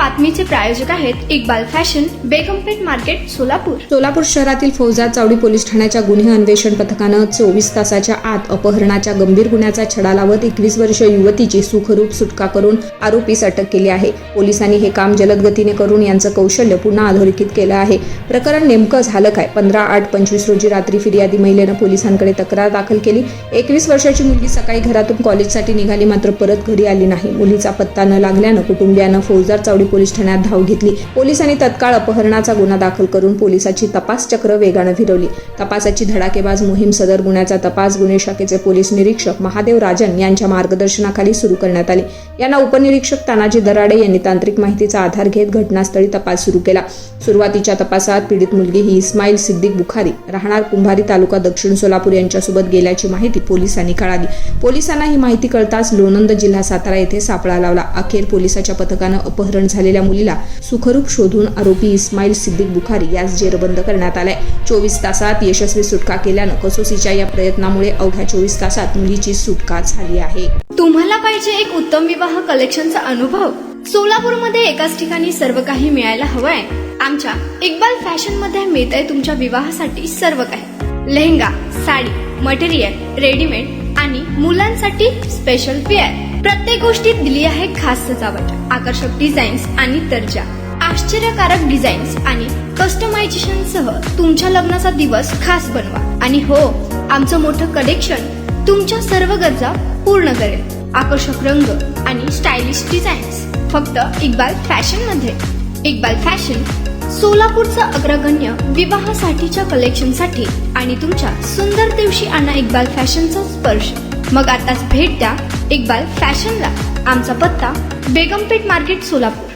बातमीचे प्रायोजक आहेत Iqbal fashion, बेगमपेठ market, Solapur. Solapur शहरातील फौजा चावडी पोलीस ठाण्याच्या गुन्हे अन्वेषण पथकानं 24 तासाच्या आत अपहरणाच्या गंभीर गुन्ह्याचा छडा लावत 21 वर्षीय युवतीची सुखरूप सुटका करून आरोपीस अटक केली आहे. पोलिसांनी हे काम जलद गतीने करून यांचं कौशल्य पुन्हा अधोरेखित केलं आहे. प्रकरण नेमकं झालं काय? 15/8/25 रोजी रात्री फिर्यादी महिलेनं पोलिसांकडे तक्रार दाखल केली. 21 वर्षाची मुलगी सकाळी घरातून कॉलेजसाठी निघाली, मात्र परत घरी आली नाही. मुलीचा पत्ता न लागल्यानं कुटुंबियानं फौजदार चावडी पोलीस ठाण्यात धाव घेतली. पोलिसांनी तत्काळ अपहरणाचा गुन्हा दाखल करून पोलिसाची तपास चक्र वेगानं फिरवली. तपासाची धडाकेबाज मोहीम सदर गुन्ह्याचा तपास गुन्हे शाखेचे पोलीस निरीक्षक महादेव राजन यांच्या मार्गदर्शनाखाली सुरू करण्यात आली. यांना उपनिरीक्षक तानाजी दराडे यांनी तांत्रिक माहितीचा आधार घेत घटनास्थळी तपास सुरू केला. सुरुवातीच्या तपासात पीडित मुलगी ही इस्माईल सिद्दीक बुखारी, राहणार कुंभारी, तालुका दक्षिण सोलापूर यांच्यासोबत गेल्याची माहिती पोलिसांनी कळाली. पोलिसांना ही माहिती कळताच लोणंद, जिल्हा सातारा येथे सापळा लावला. अखेर पोलिसाच्या पथकानं अपहरण झालेल्या मुलीला सुखरूप शोधून आरोपी इस्माईल सिद्दीक बुखारी यास जेरबंद करण्यात आलाय. 24 तासात यशस्वी सुटका केल्यानं कसोसीच्या या प्रयत्नामुळे अवघ्या 24 तासात मुलीची सुटका झाली आहे. तुम्हाला पाहिजे एक उत्तम विवाह कलेक्शनचा अनुभव? सोलापूरमध्ये एकाच ठिकाणी सर्व काही मिळायला हवंय. आमच्या इक्बाल फॅशन मध्ये मिळतंय तुमच्या विवाहासाठी सर्व काही. लेहंगा, साडी, मटेरियल, रेडीमेड आणि मुलांसाठी स्पेशल वेअर. प्रत्येक गोष्टीत दिली आहे खास सजावट, आकर्षक डिझाईन्स आणि दर्जा, आश्चर्यकारक डिझाईन्स आणि कस्टमायझेशन सह तुमच्या लग्नाचा दिवस खास बनवा. आणि हो, आमचं मोठं कलेक्शन तुमच्या सर्व गरजा पूर्ण करेल. आकर्षक रंग आणि स्टायलिश डिझाईन्स फक्त इक्बाल फॅशन मध्ये. इक्बाल फॅशन सोलापूरचं अग्रगण्य विवाहासाठीच्या कलेक्शनसाठी आणि तुमच्या सुंदर दिवशी आणा इक्बाल फॅशनचा स्पर्श. मग आताच भेट द्या इक्बाल फॅशनला. आमचा पत्ता बेगमपेठ मार्केट, सोलापूर.